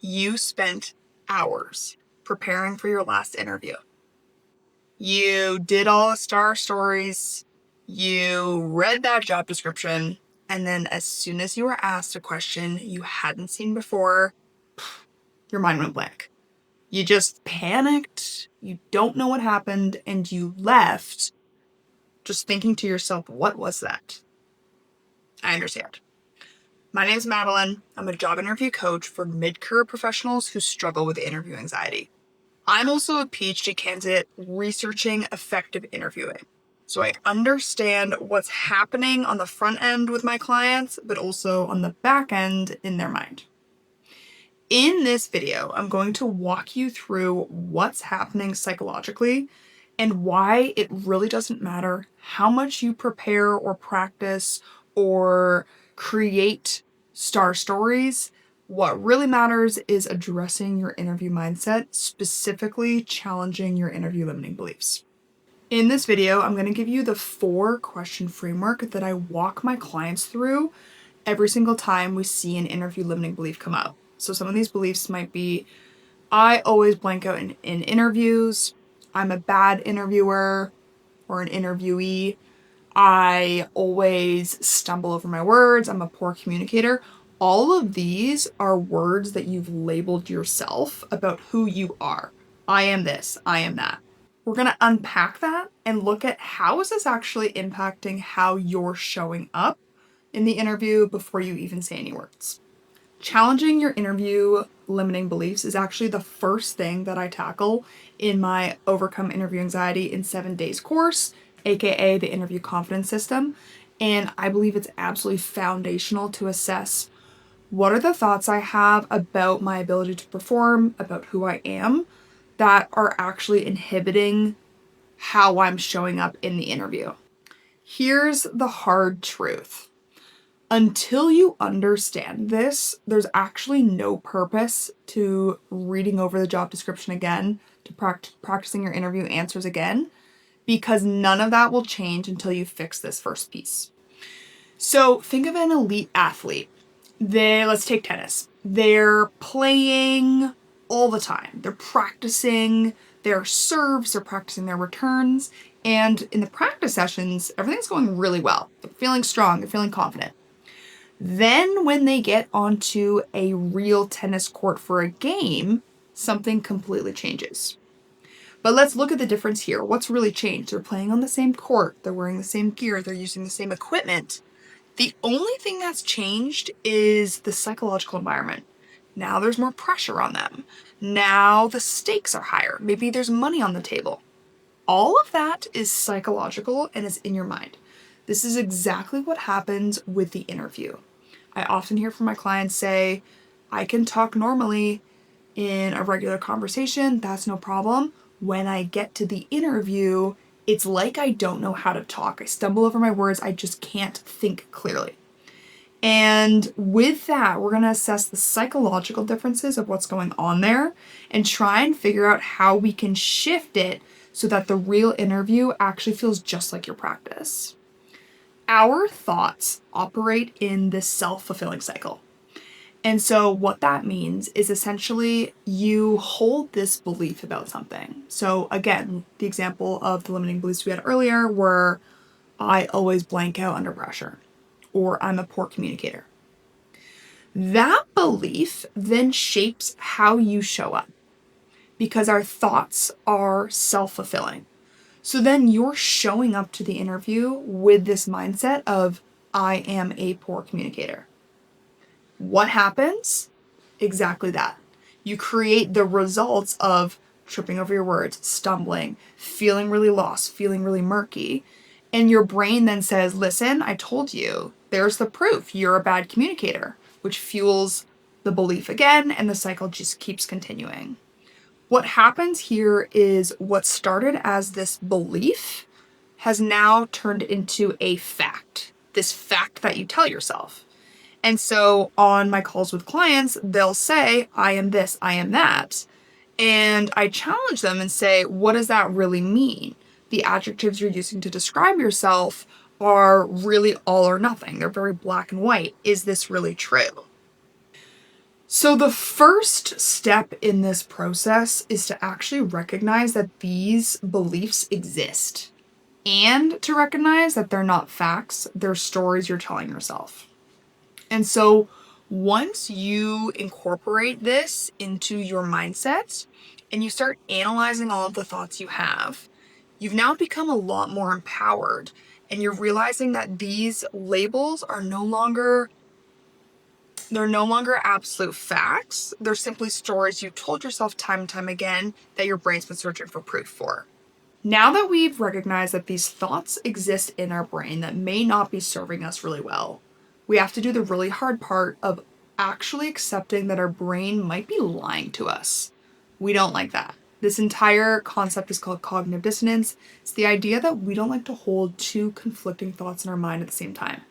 you spent hours preparing for your last interview. You did all the star stories, you read that job description, and then as soon as you were asked a question you hadn't seen before, your mind went blank. You just panicked, you don't know what happened, and you left just thinking to yourself, what was that? I understand. My name's Madeline. I'm a job interview coach for mid-career professionals who struggle with interview anxiety. I'm also a PhD candidate researching effective interviewing. So I understand what's happening on the front end with my clients, but also on the back end in their mind. In this video, I'm going to walk you through what's happening psychologically and why it really doesn't matter how much you prepare or practice or create star stories. What really matters is addressing your interview mindset, specifically challenging your interview limiting beliefs. In this video, I'm going to give you the 4-question framework that I walk my clients through every single time we see an interview limiting belief come up. So some of these beliefs might be, I always blank out in interviews, I'm a bad interviewer or an interviewee, I always stumble over my words, I'm a poor communicator. All of these are words that you've labeled yourself about who you are. I am this, I am that. We're going to unpack that and look at how is this actually impacting how you're showing up in the interview before you even say any words. Challenging your interview limiting beliefs is actually the first thing that I tackle in my Overcome Interview Anxiety in 7 Days course, aka the Interview Confidence System. And I believe it's absolutely foundational to assess what are the thoughts I have about my ability to perform, about who I am, that are actually inhibiting how I'm showing up in the interview. Here's the hard truth. Until you understand this, there's actually no purpose to reading over the job description again, to practicing your interview answers again, because none of that will change until you fix this first piece. So think of an elite athlete. Let's take tennis. They're playing all the time. They're practicing their serves, they're practicing their returns, and in the practice sessions, everything's going really well. They're feeling strong, they're feeling confident. Then when they get onto a real tennis court for a game, something completely changes. But let's look at the difference here. What's really changed? They're playing on the same court, they're wearing the same gear, they're using the same equipment. The only thing that's changed is the psychological environment. Now there's more pressure on them. Now the stakes are higher. Maybe there's money on the table. All of that is psychological and is in your mind. This is exactly what happens with the interview. I often hear from my clients say, I can talk normally in a regular conversation, that's no problem. When I get to the interview, it's like I don't know how to talk. I stumble over my words, I just can't think clearly. And with that, we're going to assess the psychological differences of what's going on there and try and figure out how we can shift it so that the real interview actually feels just like your practice. Our thoughts operate in this self-fulfilling cycle. And so what that means is essentially you hold this belief about something. So again, the example of the limiting beliefs we had earlier were, I always blank out under pressure, or I'm a poor communicator. That belief then shapes how you show up because our thoughts are self-fulfilling. So then you're showing up to the interview with this mindset of, I am a poor communicator. What happens? Exactly that. You create the results of tripping over your words, stumbling, feeling really lost, feeling really murky. And your brain then says, listen, I told you, there's the proof, you're a bad communicator, which fuels the belief again, and the cycle just keeps continuing. What happens here is what started as this belief has now turned into a fact, this fact that you tell yourself. And so on my calls with clients, they'll say, I am this, I am that. And I challenge them and say, what does that really mean? The adjectives you're using to describe yourself are really all or nothing. They're very black and white. Is this really true? So the first step in this process is to actually recognize that these beliefs exist and to recognize that they're not facts, they're stories you're telling yourself. And so once you incorporate this into your mindset and you start analyzing all of the thoughts you have, you've now become a lot more empowered and you're realizing that these labels are no longer absolute facts. They're simply stories you've told yourself time and time again that your brain's been searching for proof for. Now that we've recognized that these thoughts exist in our brain that may not be serving us really well, we have to do the really hard part of actually accepting that our brain might be lying to us. We don't like that. This entire concept is called cognitive dissonance. It's the idea that we don't like to hold two conflicting thoughts in our mind at the same time.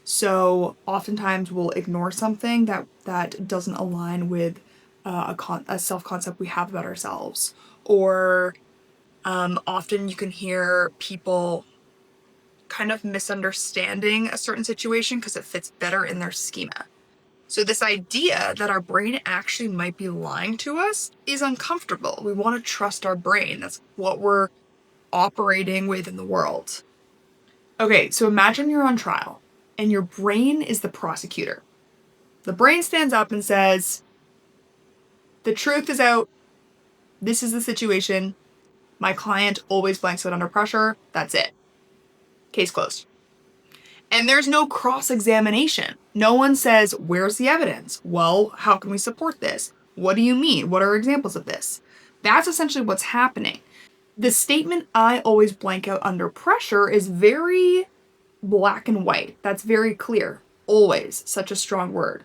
So oftentimes we'll ignore something that doesn't align with a self-concept we have about ourselves. Or often you can hear people kind of misunderstanding a certain situation because it fits better in their schema. So this idea that our brain actually might be lying to us is uncomfortable. We want to trust our brain. That's what we're operating with in the world. Okay, so imagine you're on trial and your brain is the prosecutor. The brain stands up and says, the truth is out. This is the situation. My client always blanks out under pressure. That's it. Case closed. And there's no cross-examination. No one says, where's the evidence? Well, how can we support this? What do you mean? What are examples of this? That's essentially what's happening. The statement, I always blank out under pressure, is very black and white. That's very clear. Always, such a strong word.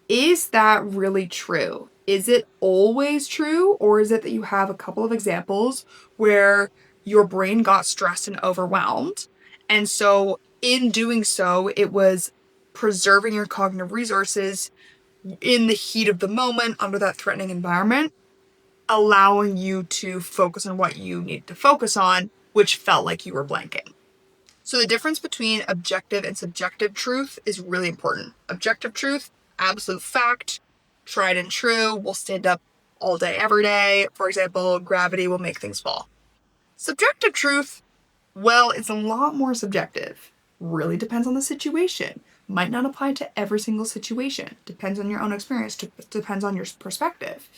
Is that really true? Is it always true? Or is it that you have a couple of examples where your brain got stressed and overwhelmed? And so in doing so, it was preserving your cognitive resources in the heat of the moment under that threatening environment, allowing you to focus on what you need to focus on, which felt like you were blanking. So the difference between objective and subjective truth is really important. Objective truth, absolute fact, tried and true, will stand up all day, every day. For example, gravity will make things fall. Subjective truth, well, it's a lot more subjective. Really depends on the situation. Might not apply to every single situation. Depends on your own experience. Depends on your perspective.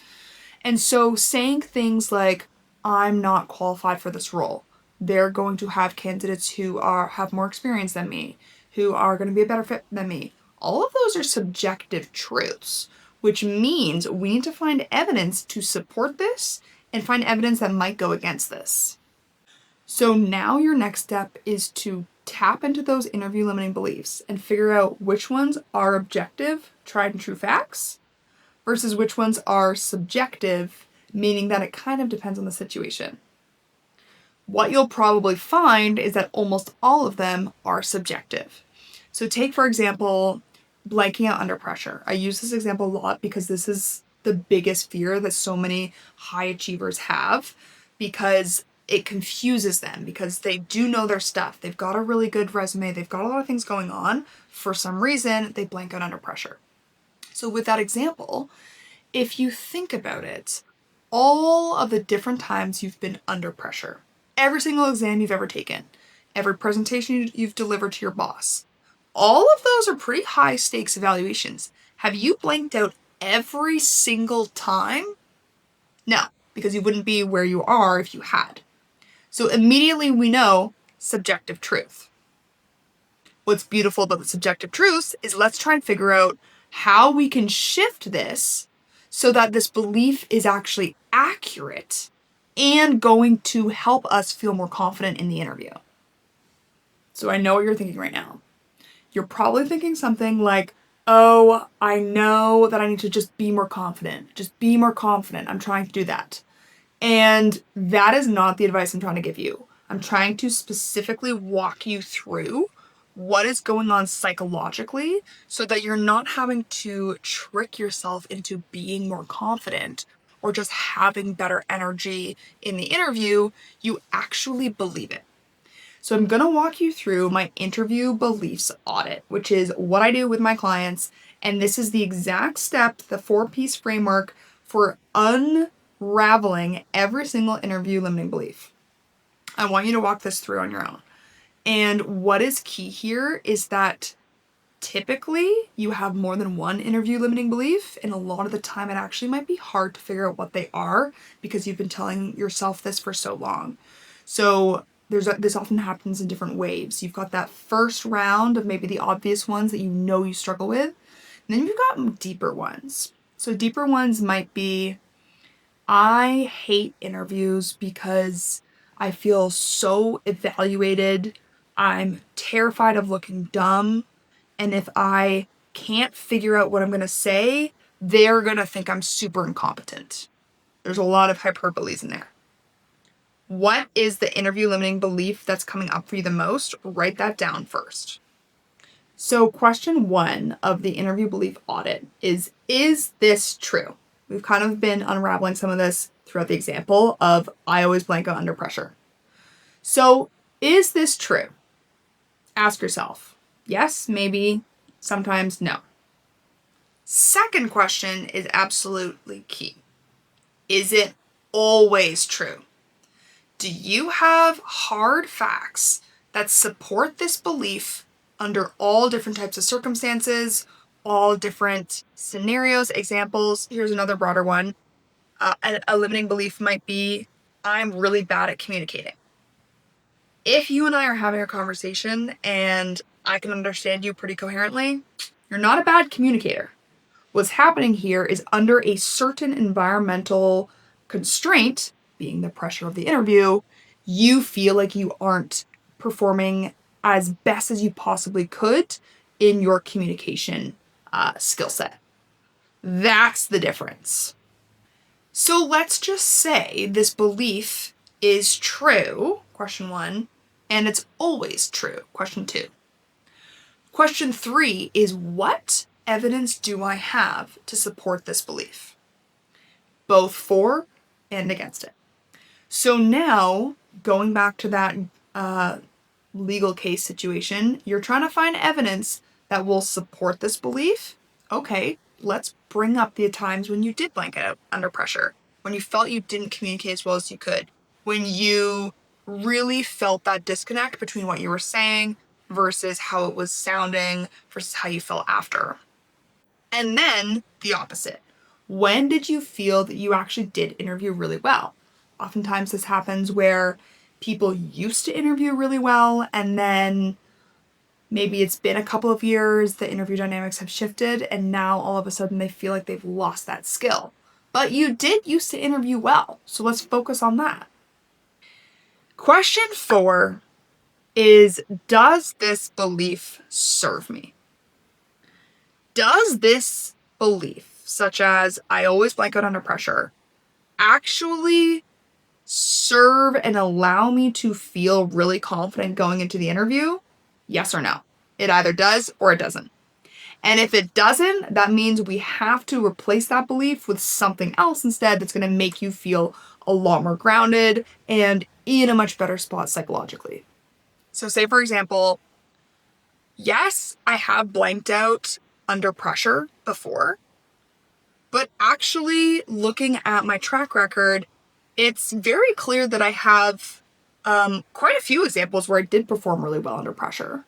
And so saying things like, I'm not qualified for this role. They're going to have candidates who have more experience than me, who are going to be a better fit than me. All of those are subjective truths, which means we need to find evidence to support this and find evidence that might go against this. So now your next step is to tap into those interview limiting beliefs and figure out which ones are objective, tried and true facts, versus which ones are subjective, meaning that it kind of depends on the situation. What you'll probably find is that almost all of them are subjective. So take, for example, blanking out under pressure. I use this example a lot because this is the biggest fear that so many high achievers have, because it confuses them, because they do know their stuff. They've got a really good resume. They've got a lot of things going on. For some reason, they blank out under pressure. So with that example, if you think about it, all of the different times you've been under pressure, every single exam you've ever taken, every presentation you've delivered to your boss, all of those are pretty high stakes evaluations. Have you blanked out every single time? No, because you wouldn't be where you are if you had. So immediately we know subjective truth. What's beautiful about the subjective truths is let's try and figure out how we can shift this so that this belief is actually accurate and going to help us feel more confident in the interview. So I know what you're thinking right now. You're probably thinking something like, oh, I know that I need to just be more confident. Just be more confident. I'm trying to do that. And that is not the advice I'm trying to give you. I'm trying to specifically walk you through what is going on psychologically so that you're not having to trick yourself into being more confident or just having better energy in the interview. You actually believe it. So I'm going to walk you through my interview beliefs audit, which is what I do with my clients And this is the exact step, the 4-piece framework for unraveling every single interview limiting belief. I want you to walk this through on your own. And what is key here is that typically you have more than one interview limiting belief, and a lot of the time it actually might be hard to figure out what they are because you've been telling yourself this for so long. So this often happens in different waves. You've got that first round of maybe the obvious ones that you know you struggle with, and then you've got deeper ones. So deeper ones might be, I hate interviews because I feel so evaluated. I'm terrified of looking dumb. And if I can't figure out what I'm going to say, they're going to think I'm super incompetent. There's a lot of hyperboles in there. What is the interview limiting belief that's coming up for you the most? Write that down first. So question 1 of the interview belief audit is this true? We've kind of been unraveling some of this throughout the example of I always blank out under pressure. So is this true? Ask yourself. Yes, maybe, sometimes no. Second question is absolutely key. Is it always true? Do you have hard facts that support this belief under all different types of circumstances, all different scenarios, examples? Here's another broader one. A limiting belief might be, I'm really bad at communicating. If you and I are having a conversation and I can understand you pretty coherently, you're not a bad communicator. What's happening here is under a certain environmental constraint, being the pressure of the interview, you feel like you aren't performing as best as you possibly could in your communication skill set. That's the difference. So let's just say this belief is true, question 1, and it's always true, question 2. Question 3 is, what evidence do I have to support this belief? Both for and against it. So now, going back to that legal case situation, you're trying to find evidence that will support this belief. Okay, let's bring up the times when you did blank out under pressure, when you felt you didn't communicate as well as you could, when you really felt that disconnect between what you were saying versus how it was sounding versus how you felt after. And then the opposite. When did you feel that you actually did interview really well? Oftentimes this happens where people used to interview really well, and then maybe it's been a couple of years, the interview dynamics have shifted, and now all of a sudden they feel like they've lost that skill. But you did used to interview well, so let's focus on that. Question 4 is, does this belief serve me? Does this belief, such as I always blank out under pressure, actually serve and allow me to feel really confident going into the interview? Yes or no? It either does or it doesn't. And if it doesn't, that means we have to replace that belief with something else instead that's going to make you feel a lot more grounded and in a much better spot psychologically. So say, for example, yes, I have blanked out under pressure before, but actually looking at my track record, it's very clear that I have quite a few examples where I did perform really well under pressure.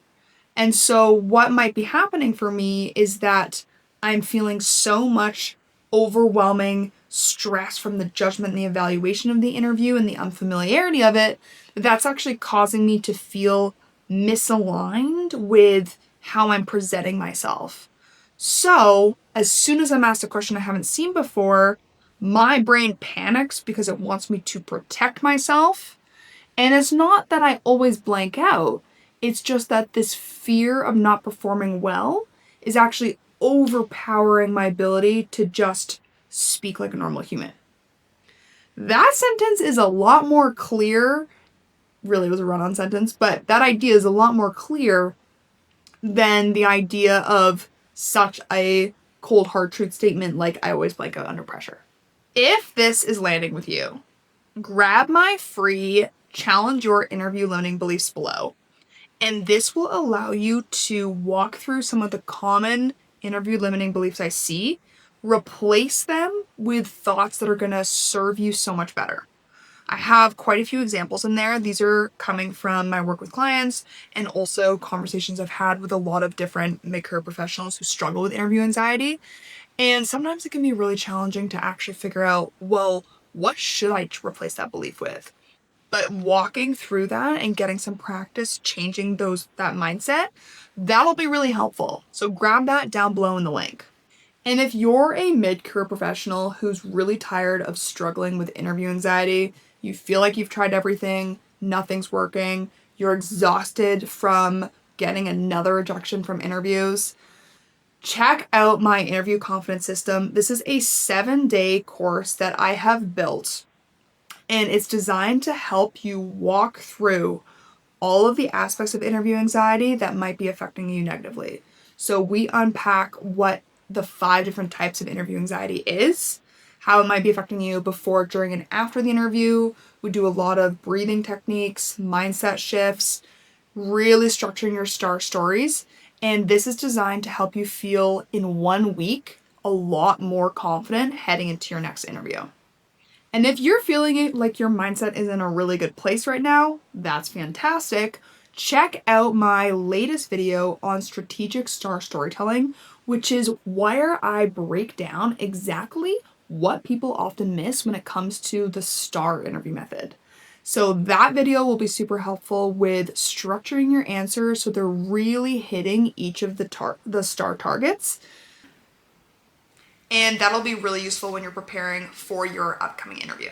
And so what might be happening for me is that I'm feeling so much overwhelming stress from the judgment and the evaluation of the interview and the unfamiliarity of it, that's actually causing me to feel misaligned with how I'm presenting myself. So as soon as I'm asked a question I haven't seen before, my brain panics because it wants me to protect myself. And it's not that I always blank out. It's just that this fear of not performing well is actually overpowering my ability to just speak like a normal human. That sentence is a lot more clear. Really, it was a run-on sentence, but that idea is a lot more clear than the idea of such a cold, hard truth statement like I always blank out under pressure. If this is landing with you, grab my free Challenge Your Interview Limiting Beliefs below. And this will allow you to walk through some of the common interview limiting beliefs I see, replace them with thoughts that are going to serve you so much better. I have quite a few examples in there. These are coming from my work with clients and also conversations I've had with a lot of different mid-career professionals who struggle with interview anxiety. And sometimes it can be really challenging to actually figure out, well, what should I replace that belief with? But walking through that and getting some practice changing that mindset, that'll be really helpful. So grab that down below in the link. And if you're a mid-career professional who's really tired of struggling with interview anxiety, you feel like you've tried everything, nothing's working, you're exhausted from getting another rejection from interviews, check out my interview confidence system. This is a 7-day course that I have built, and it's designed to help you walk through all of the aspects of interview anxiety that might be affecting you negatively. So we unpack what the 5 different types of interview anxiety is, how it might be affecting you before, during, and after the interview. We do a lot of breathing techniques, mindset shifts, really structuring your star stories. And this is designed to help you feel in 1 week a lot more confident heading into your next interview. And if you're feeling it like your mindset is in a really good place right now, that's fantastic. Check out my latest video on strategic star storytelling, which is where I break down exactly what people often miss when it comes to the star interview method. So that video will be super helpful with structuring your answers so they're really hitting each of the star targets. And that'll be really useful when you're preparing for your upcoming interview.